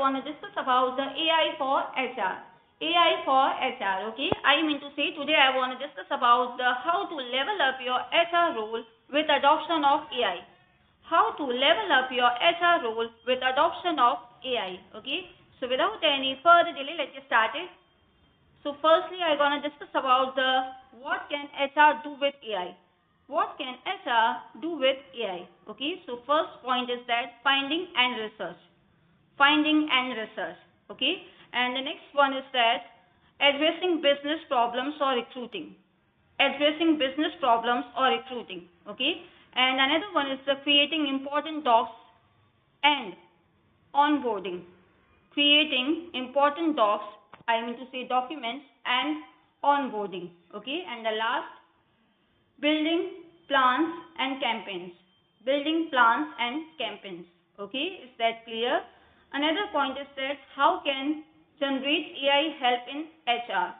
want to discuss about the AI for HR. AI for HR, okay? I mean to say today I want to discuss about the how to level up your HR role with adoption of AI. How to level up your HR role with adoption of AI, okay? So without any further delay, let's get started. So firstly, I'm gonna discuss about the what can HR do with AI. What can HR do with AI? Okay, so first point is that finding and research. Finding and research. Okay, and the next one is that addressing business problems or recruiting. Addressing business problems or recruiting. Okay, and another one is the creating important docs and onboarding. Creating important docs, I mean to say documents, and onboarding. Okay, and the last, building plans and campaigns. Building plans and campaigns. Okay, is that clear? Another point is that how can generate AI help in HR?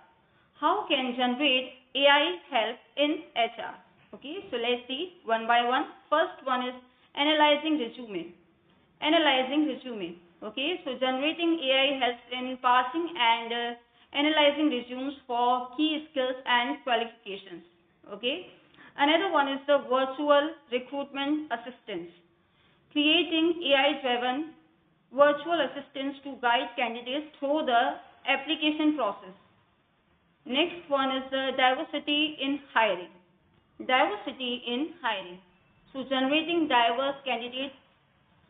How can generate AI help in HR? Okay, so let's see one by one. First one is analyzing resume. Analyzing resume. Okay, so generating AI helps in parsing and analyzing resumes for key skills and qualifications. Okay, another one is the virtual recruitment assistance. Creating AI-driven virtual assistants to guide candidates through the application process. Next one is the diversity in hiring. Diversity in hiring. So generating diverse candidate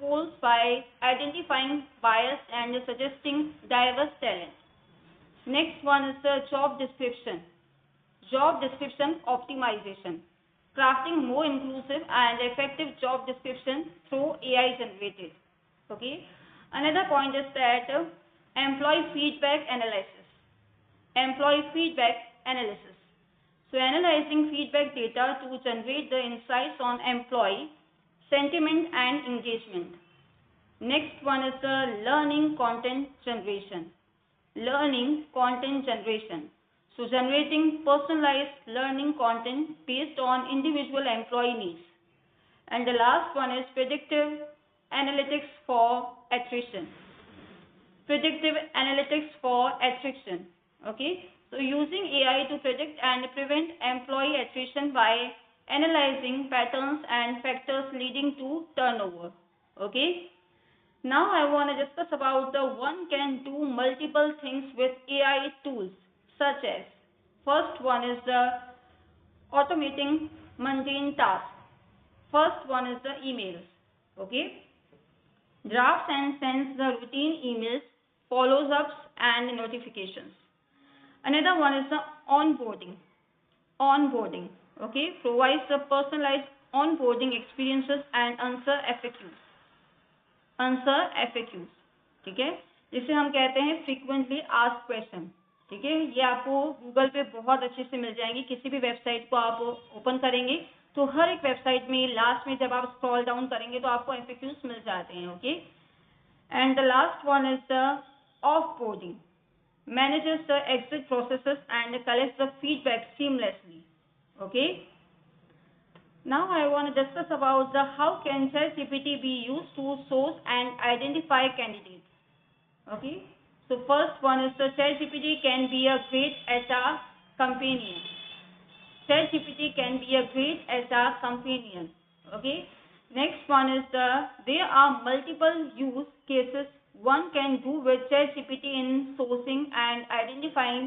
pools by identifying bias and suggesting diverse talent. Next one is the job description. Job description optimization. Crafting more inclusive and effective job description through AI generated. Okay. Another point is that employee feedback analysis. Employee feedback analysis. So analyzing feedback data to generate the insights on employee sentiment and engagement. Next one is the learning content generation. Learning content generation. So generating personalized learning content based on individual employee needs. And the last one is predictive analytics for attrition. Predictive analytics for attrition. Okay. So using AI to predict and prevent employee attrition by analyzing patterns and factors leading to turnover. Okay. Now I want to discuss about the one can do multiple things with AI tools, such as first one is the automating mundane tasks. First one is the emails. Okay. Drafts and sends the routine emails, follows ups and notifications. Another one is the onboarding. Onboarding. Okay, provides the personalized onboarding experiences and answer FAQs. Answer FAQs. ठीक है, जिसे हम कहते हैं frequently asked question. ठीक है, ये आपको गूगल पे बहुत अच्छे से मिल जाएंगे. किसी भी वेबसाइट को आप ओपन करेंगे तो हर एक वेबसाइट में लास्ट में जब आप स्क्रॉल डाउन करेंगे तो आपको FAQs मिल जाते हैं. Okay, and the last one is the of boarding. Manages the exit processes and collects the feedback seamlessly. Okay. Now I want to discuss about the how can ChatGPT be used to source and identify candidates. Okay. So first one is the ChatGPT can be a great HR companion. ChatGPT can be a great HR companion. Okay. Next one is there are multiple use cases one can do with ChatGPT in sourcing and identifying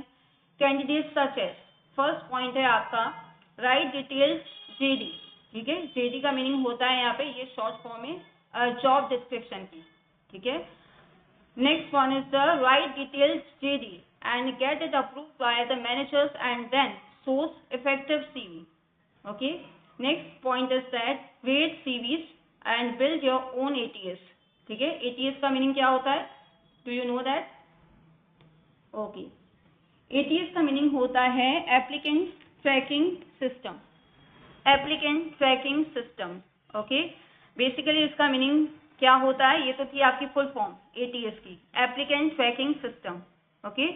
candidates such as. First point है आपका right details JD. ठीक है, JD का meaning होता है यहाँ पे, ये शॉर्ट फॉर्म है जॉब डिस्क्रिप्शन की. ठीक है. Next one is the right details JD and get it approved by the managers and then source effective CV. Okay. Next point is that create CVs and build your own ATS. ठीक है, ATS का meaning क्या होता है? Do you know that? Okay, ATS का meaning होता है applicant tracking system. Applicant tracking system. Okay, basically इसका मीनिंग क्या होता है? ये तो थी आपकी फुल फॉर्म ATS की, applicant tracking system. Okay,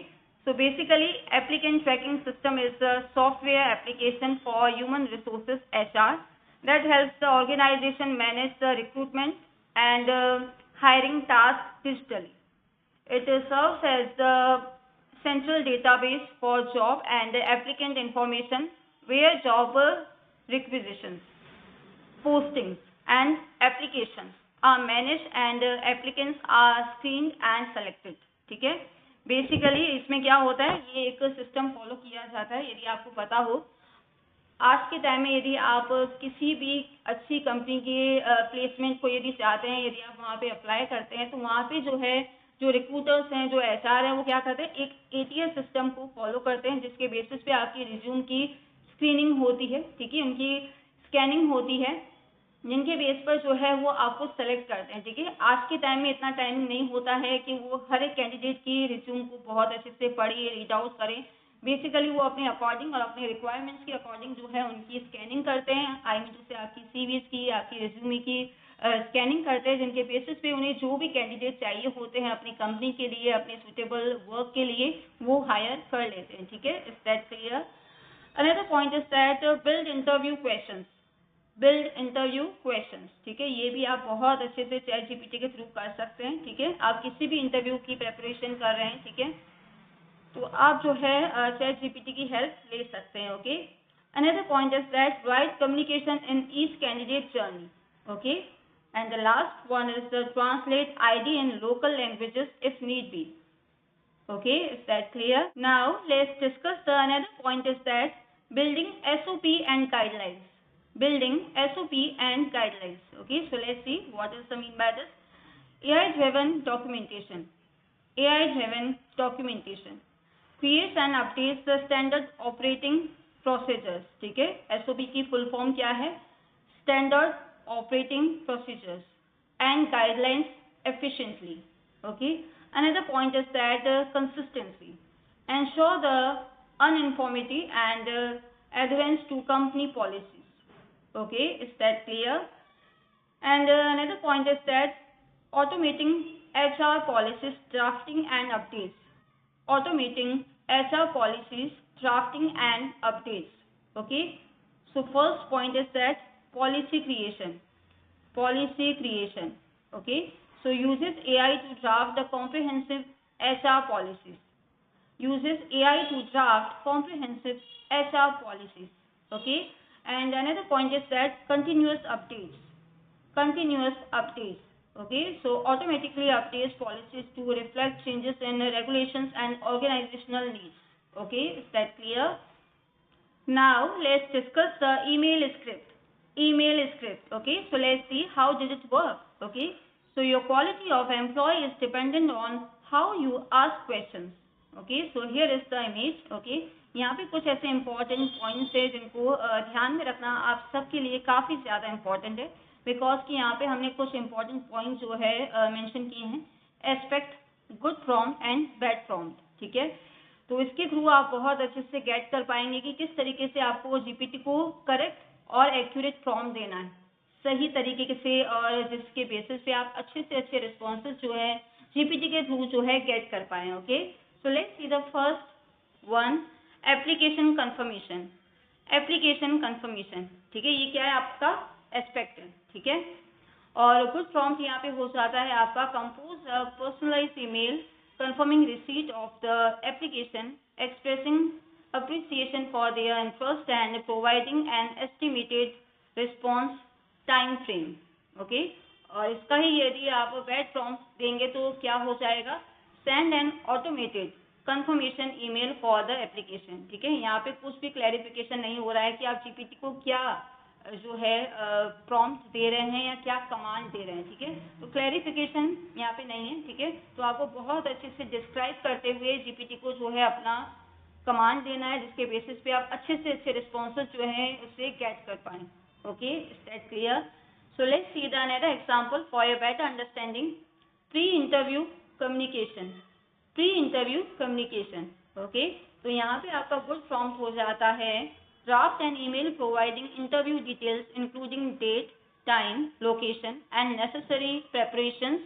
so basically applicant tracking system is a software application for human resources HR that helps the organization manage the recruitment and hiring tasks digitally. It serves as the central database for job and applicant information where job requisitions, postings and applications are managed and applicants are screened and selected. ठीक है, basically इसमें क्या होता है, ये एक system follow किया जाता है. यदि आपको पता हो, आज के टाइम में यदि आप किसी भी अच्छी कंपनी के प्लेसमेंट को यदि चाहते हैं, यदि आप वहाँ पे अप्लाई करते हैं, तो वहाँ पे जो है जो रिक्रूटर्स हैं, जो HR हैं, वो क्या करते हैं, एक ATS सिस्टम को फॉलो करते हैं जिसके बेसिस पे आपकी रिज्यूम की स्क्रीनिंग होती है. ठीक है, उनकी स्कैनिंग होती है, जिनके बेस पर जो है वो आपको सेलेक्ट करते हैं. ठीक है, आज के टाइम में इतना टाइम नहीं होता है कि वो हर एक कैंडिडेट की रिज्यूम को बहुत अच्छे से पढ़े, रीड आउट करें. बेसिकली वो अपने अकॉर्डिंग और अपने रिक्वायरमेंट्स के अकॉर्डिंग जो है उनकी स्कैनिंग करते हैं. आई मीन टू से आपकी CVs की, आपकी रिज्यूमे की स्कैनिंग करते हैं, जिनके बेसिस पे उन्हें जो भी कैंडिडेट चाहिए होते हैं अपनी कंपनी के लिए, अपने सुटेबल वर्क के लिए, वो हायर कर लेते हैं. ठीक है, is that clear? Another point is that build interview questions. Build interview questions. ठीक है, ये भी आप बहुत अच्छे से ChatGPT के थ्रू कर सकते हैं. ठीक है, आप किसी भी इंटरव्यू की प्रेपरेशन कर रहे हैं, ठीक है, तो आप जो है ChatGPT की हेल्प ले सकते हैं. Okay, another point is that right communication in each candidate journey. Okay, and the last one is the translate ID in local languages if need be. Okay, is that clear? Now let's discuss the another point is that building SOP and guidelines. Building SOP and guidelines. Okay, so let's see what is the mean by this. AI-driven documentation. AI-driven documentation creates and updates the standard operating procedures. ठीक है, SOP की full form क्या है? Standard operating procedures and guidelines efficiently. Okay. Another point is that consistency. Ensure the uniformity and adherence to company policies. Okay, is that clear? And another point is that automating HR policies drafting and updates. Automating HR policies drafting and updates. Okay, so first point is that policy creation. Policy creation. Okay, so uses AI to draft the comprehensive HR policies. Uses AI to draft comprehensive HR policies. Okay, and another point is that continuous updates. Continuous updates. Okay, so automatically updates policies to reflect changes in regulations and organizational needs. Okay, is that clear? Now let's discuss the email script. Email script. Okay, so let's see how did it work. Okay, so your quality of employee is dependent on how you ask questions. Okay, so here is the image. Okay, यहाँ पे कुछ ऐसे important points है जिनको ध्यान में रखना आप सबके लिए काफ़ी ज़्यादा important है, बिकॉज कि यहाँ पे हमने कुछ important points जो है मेंशन किए हैं. Aspect good prompt and bad prompt. ठीक है, तो इसके थ्रू आप बहुत अच्छे से गेट कर पाएंगे कि किस तरीके से आपको GPT को करेक्ट और एक्यूरेट प्रॉम्प्ट देना है सही तरीके से, और जिसके बेसिस पे आप अच्छे से अच्छे रिस्पॉन्सेज जो है GPT के थ्रू जो है गेट कर पाए. Okay, so let's see the first one, application confirmation. Application confirmation. ठीक है, ये क्या है, आपका एस्पेक्ट है. ठीक है, और गुड प्रॉम्प्ट यहाँ पे हो जाता है आपका compose personalised email confirming receipt of the application, expressing appreciation for their interest and providing an estimated response time frame. Okay, और इसका ही यदि आप बैड प्रॉम्प्ट देंगे तो क्या हो जाएगा, send an automated confirmation email for the application. ठीक है, यहाँ पे कुछ भी क्लैरिफिकेशन नहीं हो रहा है कि आप GPT को क्या जो है प्रॉम्प्ट दे रहे हैं या क्या कमांड दे रहे हैं. ठीक है, तो क्लैरिफिकेशन यहाँ पे नहीं है. ठीक है, तो आपको बहुत अच्छे से डिस्क्राइब करते हुए GPT को जो है अपना कमांड देना है, जिसके बेसिस पे आप अच्छे से अच्छे रिस्पॉन्सेज जो है उससे गेट कर पाएँ. Okay, is that clear? So let's see the another example for your better understanding. Pre interview communication. Pre interview communication. Okay, तो यहाँ पे आपका गुड प्रॉम्प्ट हो जाता है, draft an email providing interview details including date, time, location and necessary preparations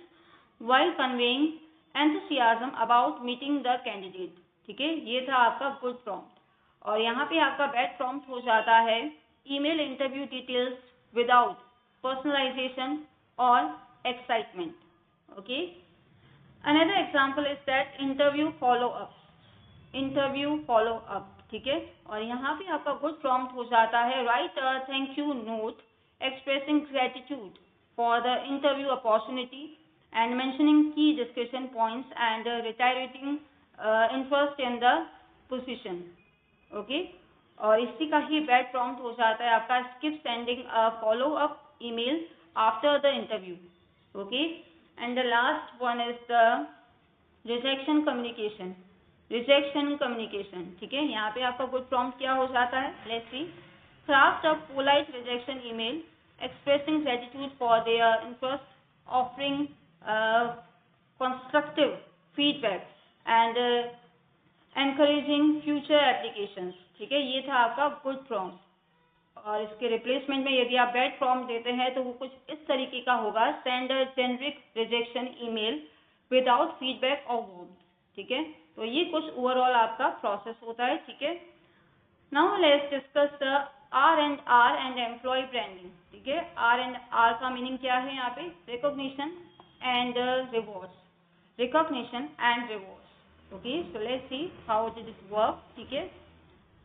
while conveying enthusiasm about meeting the candidate. ठीक है, ये था आपका गुड प्रॉम्प्ट. और यहाँ पे आपका बैड प्रॉम्प्ट हो जाता है, email interview details without personalization or excitement. Okay, Another example is that interview follow up. Interview follow up, ठीक है। और यहाँ पे आपका गुड प्रॉम्प्ट हो जाता है, write a thank you note expressing gratitude for the interview opportunity and mentioning key discussion points and reiterating interest in the position, okay. और इसी का ही बैड प्रॉम्प्ट हो जाता है आपका, skip sending a follow up email after the interview, okay. And the last one is the rejection communication. Rejection communication, ठीक है। यहाँ पे आपका गुड प्रॉम्प्ट क्या हो जाता है, let's see. Craft a polite rejection email expressing gratitude for their interest, offering constructive feedback and encouraging future applications, ठीक है। ये था आपका गुड प्रॉम्प्ट। और इसके रिप्लेसमेंट में यदि आप बैड प्रॉम्प्ट देते हैं तो वो कुछ इस तरीके का होगा, send a generic rejection email without feedback और वार्मथ, ठीक है। तो ये कुछ ओवरऑल आपका प्रोसेस होता है, ठीक है। Now let's discuss the R&R and employ branding, ठीक है। R&R का मीनिंग क्या है यहाँ पे, recognition and rewards, recognition and rewards, okay. So let's see how did it work, ठीक है।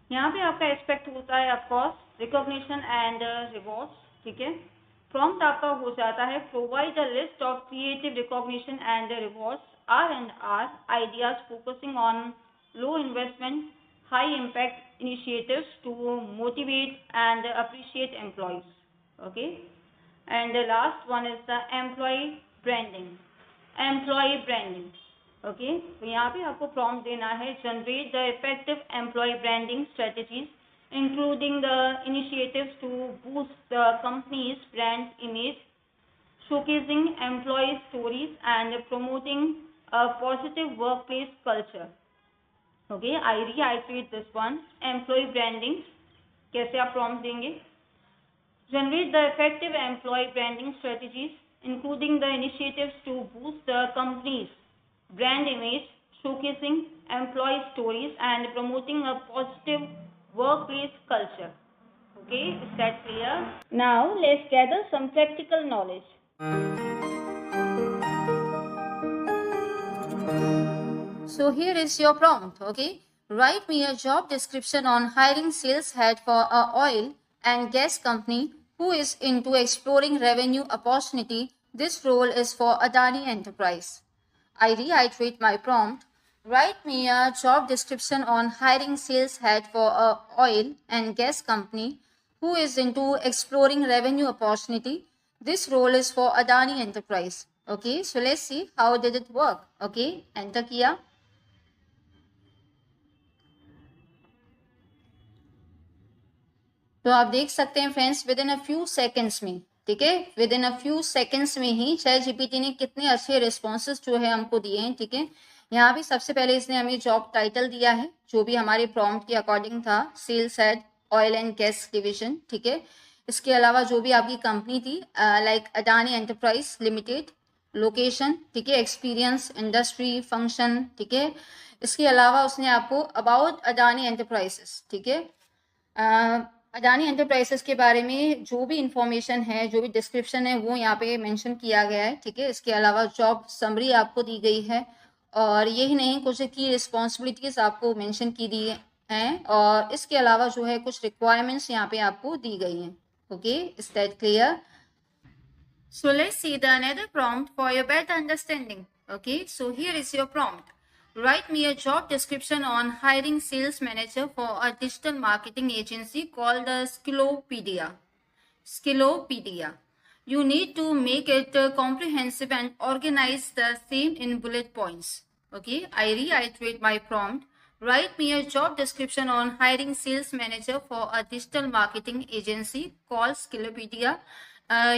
यहाँ पे आपका एक्सपेक्ट होता है ऑफकोर्स रिकॉग्निशन एंड रिवॉर्ड्स, ठीक है। प्रॉम्प्ट आपका हो जाता है, provide a list of creative recognition and rewards R&R ideas focusing on low investment, high impact initiatives to motivate and appreciate employees, okay. And the last one is the employee branding, employee branding, okay। तो यहाँ पे आपको prompt देना है, generate the effective employ branding strategies including the initiatives to boost the company's brand image, showcasing employee stories and promoting a positive workplace culture, okay। I reiterate this one, employee branding कैसे आप prompt देंगे, generate the effective employee branding strategies including the initiatives to boost the company's brand image, showcasing employee stories and promoting a positive workplace culture, okay। Is that clear? Now let's gather some practical knowledge. So here is your prompt, okay. Write me a job description on hiring sales head for a oil and gas company who is into exploring revenue opportunity. This role is for Adani Enterprise. I reiterate my prompt. Write me a job description on hiring sales head for a oil and gas company who is into exploring revenue opportunity. This role is for Adani Enterprise. Okay, so let's see how did it work. Okay, enter किया। तो आप देख सकते हैं friends, with in a few seconds में, ठीक है, with in a few seconds में ही ChatGPT ने कितने अच्छे रिस्पॉन्सेज जो है हमको दिए हैं, ठीक है। यहाँ भी सबसे पहले इसने हमें जॉब टाइटल दिया है जो भी हमारे प्रॉम्प्ट के अकॉर्डिंग था, sales head oil and gas division, ठीक है। इसके अलावा जो भी आपकी कंपनी थी like Adani enterprise limited, location, ठीक है, एक्सपीरियंस, इंडस्ट्री, फंक्शन, ठीक है। इसके अलावा उसने आपको अबाउट अडानी एंटरप्राइजेस, ठीक है, अडानी एंटरप्राइजेस के बारे में जो भी इंफॉर्मेशन है, जो भी डिस्क्रिप्शन है वो यहाँ पे मेंशन किया गया है, ठीक है। इसके अलावा जॉब समरी आपको दी गई है और यही नहीं, कुछ की रिस्पॉन्सिबिलिटीज आपको मेंशन की दी हैं और इसके अलावा जो है कुछ रिक्वायरमेंट्स यहाँ पे आपको दी गई हैं, okay. Is that clear? So let's see the another prompt for your better understanding. Okay, so here is your prompt. Write me a job description on hiring sales manager for a digital marketing agency called Skillopedia. Skillopedia. You need to make it comprehensive and organize the same in bullet points. Okay, I reiterate my prompt. Write me a job description on hiring sales manager for a digital marketing agency called Skillopedia.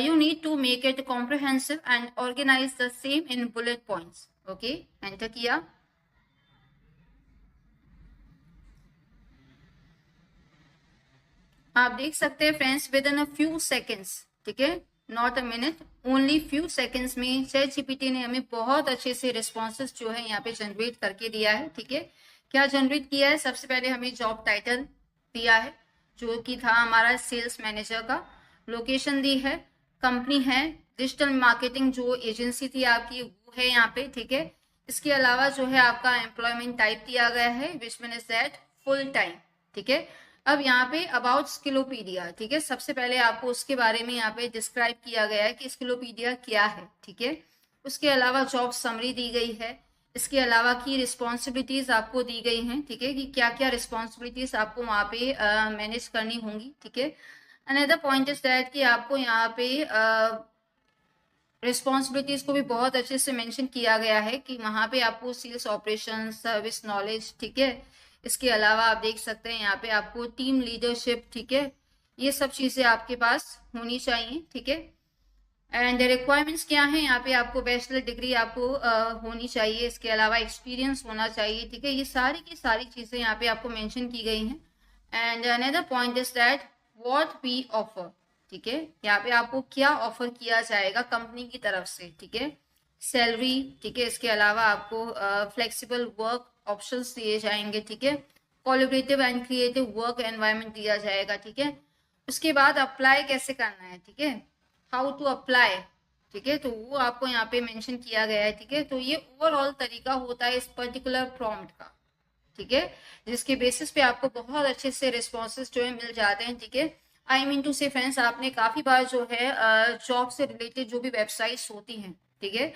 You need to make it comprehensive and organize the same in bullet points. Okay, enter किया। आप देख सकते हैं friends, with in a few seconds, ठीक है, not a minute, only few seconds में ChatGPT ने हमें बहुत अच्छे से रिस्पॉन्सेज जो है यहाँ पे जनरेट करके दिया है, ठीक है। क्या जनरेट किया है, सबसे पहले हमें जॉब टाइटल दिया है जो कि था हमारा सेल्स मैनेजर का, लोकेशन दी है, कंपनी है, डिजिटल मार्केटिंग जो एजेंसी थी आपकी वो है यहाँ पे, ठीक है। इसके अलावा जो है आपका एम्प्लॉयमेंट टाइप दिया गया है which mean is that full time, ठीक है। अब यहाँ पे अबाउट स्किलोपीडिया, ठीक है, सबसे पहले आपको उसके बारे में यहाँ पे डिस्क्राइब किया गया है कि स्किलोपीडिया क्या है, ठीक है। उसके अलावा जॉब समरी दी गई है, इसके अलावा की रिस्पॉन्सिबिलिटीज आपको दी गई हैं, ठीक है, कि क्या क्या रिस्पॉन्सिबिलिटीज आपको वहाँ पे मैनेज करनी होंगी, ठीक है। अनदर पॉइंट इज दैट कि आपको यहाँ पे रिस्पॉन्सिबिलिटीज को भी बहुत अच्छे से मेंशन किया गया है कि वहाँ पे आपको सेल्स ऑपरेशन, सर्विस नॉलेज, ठीक है, इसके अलावा आप देख सकते हैं यहाँ पे आपको टीम लीडरशिप, ठीक है, ये सब चीजें आपके पास होनी चाहिए, ठीक है। एंड रिक्वायरमेंट्स क्या है, यहाँ पे आपको बैचलर डिग्री आपको होनी चाहिए, इसके अलावा एक्सपीरियंस होना चाहिए, ठीक है, ये सारी की सारी चीजें यहाँ पे आपको मेंशन की गई हैं। And another point is that what we offer, ठीक है, यहाँ पे आपको क्या ऑफर किया जाएगा कंपनी की तरफ से, ठीक है, सैलरी, ठीक है, इसके अलावा आपको फ्लेक्सिबल वर्क ऑप्शंस दिए जाएंगे, ठीक है, collaborative and creative work environment दिया जाएगा, ठीक है। उसके बाद अप्लाई कैसे करना है, ठीक है, हाउ टू अप्लाई, ठीक है, तो वो आपको यहाँ पे मेंशन किया गया है, ठीक है। तो ये ओवरऑल तरीका होता है इस पर्टिकुलर प्रॉम्प्ट का, ठीक है, जिसके बेसिस पे आपको बहुत अच्छे से रिस्पॉन्सेज जो है मिल जाते हैं, ठीक है। आई मीन टू से फ्रेंड्स, आपने काफी बार जो है जॉब से रिलेटेड जो भी वेबसाइट्स होती हैं, ठीक है,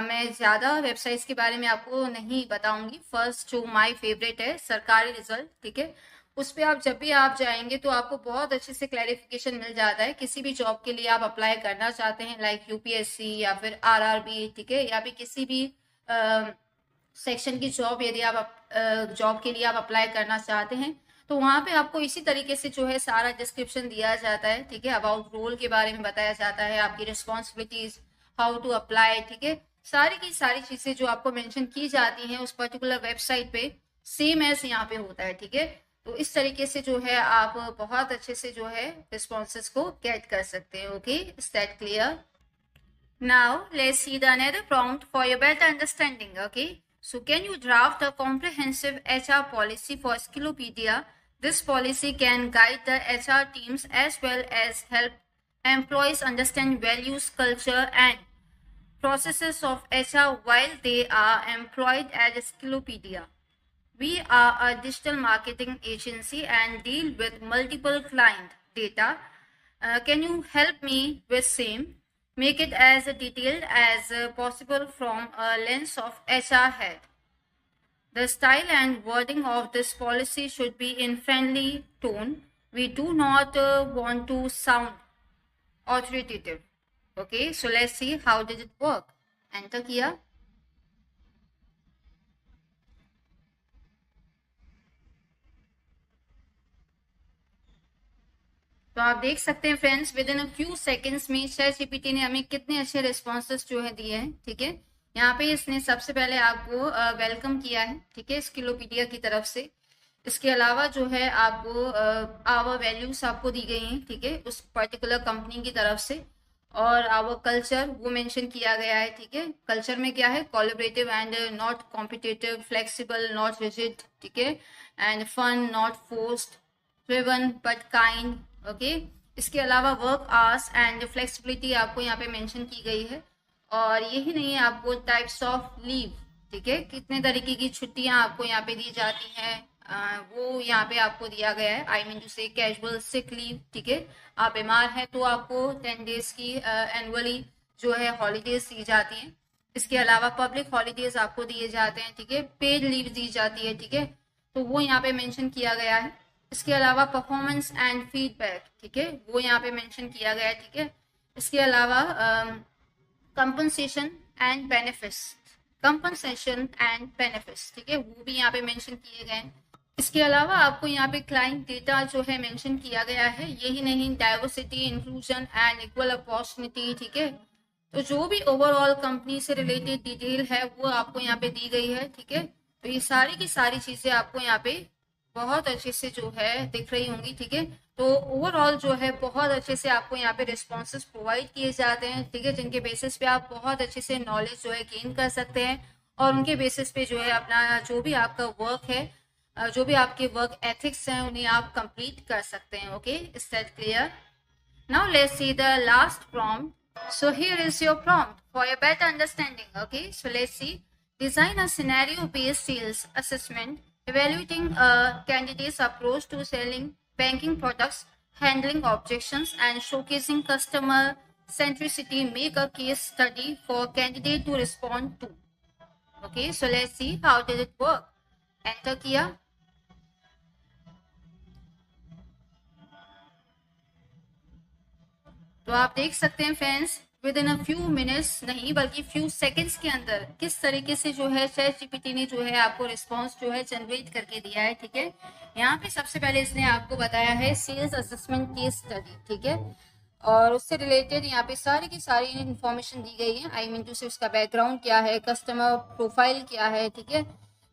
मैं ज्यादा वेबसाइट्स के बारे में आपको नहीं बताऊंगी। फर्स्ट जो माय फेवरेट है सरकारी रिजल्ट, ठीक है, उस पर आप जब भी आप जाएंगे तो आपको बहुत अच्छे से क्लैरिफिकेशन मिल जाता है किसी भी जॉब के लिए आप अप्लाई करना चाहते हैं, लाइक यूपीएससी या फिर आरआरबी, ठीक है, या फिर किसी भी सेक्शन की जॉब यदि आप जॉब के लिए आप अप्लाई करना चाहते हैं तो वहाँ पे आपको इसी तरीके से जो है सारा डिस्क्रिप्शन दिया जाता है, ठीक है, अबाउट रोल के बारे में बताया जाता है, आपकी रिस्पॉन्सिबिलिटीज, हाउ टू अप्लाई, ठीक है, सारी की सारी चीजें जो आपको मेंशन की जाती हैं उस पर्टिकुलर वेबसाइट पे सेम एज यहाँ पे होता है, ठीक है। तो इस तरीके से जो है आप बहुत अच्छे से जो है रिस्पॉन्सेस को गेट कर सकते हैं। Okay, is that clear? Now let's see the another prompt for your better understanding. Okay, so can you draft a comprehensive HR policy for Skillopedia? This policy can guide the HR teams as well as help employees understand values, culture, and processes of HR while they are employed at Skillopedia. We are a digital marketing agency and deal with multiple client data. Can you help me with same? Make it as detailed as possible from a lens of HR head. The style and wording of this policy should be in friendly tone. We do not want to sound authoritative. Okay, so let's see how did it work. Enter किया. तो आप देख सकते हैं friends, with in a few seconds में ChatGPT ने हमें कितने अच्छे रिस्पॉन्सेस जो है दिए हैं, ठीक है। यहाँ पे इसने सबसे पहले आपको वेलकम किया है, ठीक है, स्किलोपीडिया की तरफ से। इसके अलावा जो है आपको आवर वैल्यूज आपको दी गई हैं, ठीक है, उस पर्टिकुलर कंपनी की तरफ से, और आवर कल्चर वो मेंशन किया गया है, ठीक है। कल्चर में क्या है, collaborative and not competitive, flexible not rigid, ठीक है, and fun not forced, driven but kind. Okay, इसके अलावा वर्क आवर्स एंड फ्लेक्सिबिलिटी आपको यहाँ पे मेंशन की गई है। और यही नहीं है, आपको टाइप्स ऑफ लीव, ठीक है, कितने तरीके की छुट्टियां आपको यहाँ पे दी जाती हैं वो यहाँ पे आपको दिया गया है। आई मीन टू से कैजुअल सिक लीव, ठीक है, आप बीमार हैं तो आपको 10 डेज की एनुअली जो है हॉलीडेज दी जाती हैं। इसके अलावा पब्लिक हॉलीडेज आपको दिए जाते हैं, ठीक है, पेड लीव दी जाती है, ठीक है, तो वो यहाँ पे मेंशन किया गया है। इसके अलावा परफॉर्मेंस एंड फीडबैक, ठीक है, वो यहाँ पे मेंशन किया गया है, ठीक है। इसके अलावा compensation and benefits, compensation and benefits, ठीक है, वो भी यहाँ पे मेंशन किए गए हैं। इसके अलावा आपको यहाँ पे क्लाइंट डेटा जो है मेंशन किया गया है। यही नहीं, diversity, inclusion and equal opportunity, ठीक है, तो जो भी ओवरऑल कंपनी से रिलेटेड डिटेल है वो आपको यहाँ पे दी गई है, ठीक है। तो ये सारी की सारी चीजें आपको यहाँ पे बहुत अच्छे से जो है दिख रही होंगी, ठीक है। तो ओवरऑल जो है बहुत अच्छे से आपको यहाँ पे रिस्पॉन्सेस प्रोवाइड किए जाते हैं, ठीक है, जिनके बेसिस पे आप बहुत अच्छे से नॉलेज जो है गेन कर सकते हैं और उनके बेसिस पे जो है अपना जो भी आपका वर्क है, जो भी आपके वर्क एथिक्स हैं उन्हें आप कंप्लीट कर सकते हैं। Okay, is that clear? Now let's see the last prompt. So here is your prompt for your better understanding. Okay, so let's see. Design a scenario-based sales assessment evaluating a candidate's approach to selling banking products, handling objections, and showcasing customer centricity. Make a case study for candidate to respond to. Okay, so let's see how did it work. Enter किया. तो आप देख सकते हैं friends, with in a few minutes नहीं बल्कि few seconds के अंदर किस तरीके से जो है ChatGPT ने जो है आपको रिस्पांस जो है जनरेट करके दिया है. ठीक है, यहाँ पे सबसे पहले इसने आपको बताया है सेल्स असेसमेंट केस स्टडी. ठीक है, और उससे रिलेटेड यहाँ पे सारी की सारी इंफॉर्मेशन दी गई है. आई मीन टू से उसका बैकग्राउंड क्या है, कस्टमर प्रोफाइल क्या है. ठीक है,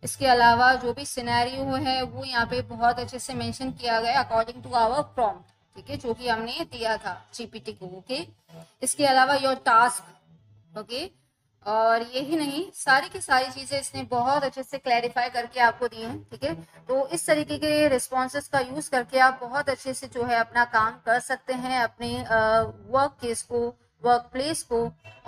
इसके अलावा जो भी सिनेरियो है वो यहाँ पे बहुत अच्छे से मेंशन किया गया अकॉर्डिंग टू आवर प्रॉम्प्ट. ठीक है, जो कि हमने दिया था जीपीटी को. ओके, इसके अलावा योर टास्क. ओके, और यही नहीं, सारी की सारी चीजें इसने बहुत अच्छे से क्लैरिफाई करके आपको दी हैं. ठीक है, तो इस तरीके के रिस्पॉन्सेस का यूज करके आप बहुत अच्छे से जो है अपना काम कर सकते हैं, अपने वर्क केस को, वर्क प्लेस को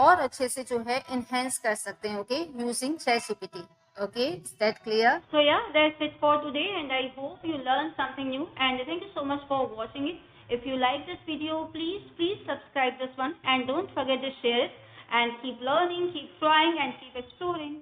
और अच्छे से जो है इनहेंस कर सकते हैं. Okay, using ChatGPT. Okay, is that clear? So yeah, that's it for today, and I hope you learned something new, and thank you so much for watching it. If you like this video, please subscribe this one, and don't forget to share it, and keep learning, keep trying, and keep exploring.